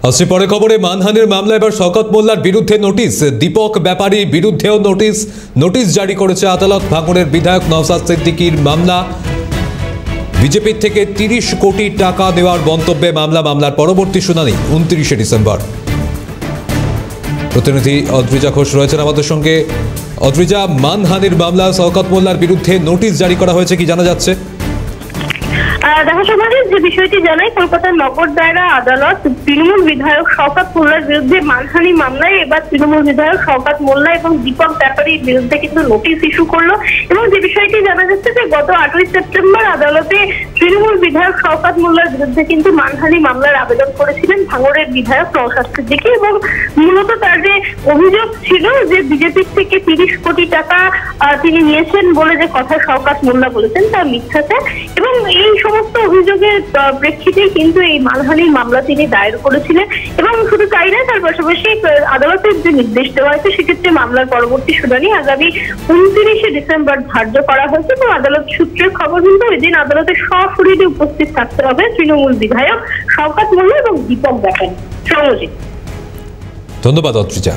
আসছে পরে খবরে মানহানির মামলা এবার শওকত মোল্লার বিরুদ্ধে নোটিশ, দীপক ব্যাপারীর বিরুদ্ধেও নোটিশ জারি করেছে আদালত। ভাঙড়ের বিধায়ক নওশাদ সিদ্দিকীর মামলা, বিজেপির থেকে ৩০ কোটি টাকা দেওয়ার মন্তব্যে মামলার পরবর্তী শুনানি ২৯শে ডিসেম্বর। প্রতিনিধি অদ্রিজা ঘোষ রয়েছেন আমাদের সঙ্গে। অদ্রিজা, মানহানির মামলা শওকত মোল্লার বিরুদ্ধে নোটিশ জারি করা হয়েছে, কি জানা যাচ্ছে? দেখা সমাজের যে বিষয়টি জানাই, কলকাতার নগর দায়রা আদালত তৃণমূল বিধায়ক শওকত মোল্লার বিরুদ্ধে মানহানি মামলায় এবার তৃণমূল বিধায়ক শওকত মোল্লা এবং দীপক ব্যাপারীর বিরুদ্ধে কিন্তু নোটিশ ইস্যু করলো। এবং যে বিষয়টি জানা যাচ্ছে যে গত ৮ই সেপ্টেম্বর আদালতে তৃণমূল বিধায়ক শওকত মোল্লার বিরুদ্ধে কিন্তু মানহানি মামলার আবেদন করেছিলেন ভাঙড়ের বিধায়ক নওশাদ সিদ্দিকী। এবং মূলত তার যে অভিযোগ ছিল যে বিজেপির থেকে ৩০ কোটি টাকা তিনি নিয়েছেন বলে যে কথা শওকত মোল্লা বলেছেন তা মিথ্যাতে। এবং এই সমস্ত অভিযোগের প্রেক্ষিতে কিন্তু এই মানহানির মামলা তিনি দায়ের করেছিলেন। এবং শুধু তাই না, তার পাশাপাশি আদালতের যে নির্দেশ দেওয়া হয়েছে সেক্ষেত্রে মামলার পরবর্তী শুনানি আগামী ২৯শে ডিসেম্বর ধার্য করা হয়েছে। এবং আদালত সূত্রের খবর কিন্তু এদিন আদালতে সশরীরে উপস্থিত থাকতে হবে তৃণমূল বিধায়ক শওকত মোল্লা এবং দীপক ব্যাপারী। সৌম্যজিৎ, ধন্যবাদ অদ্রিজা।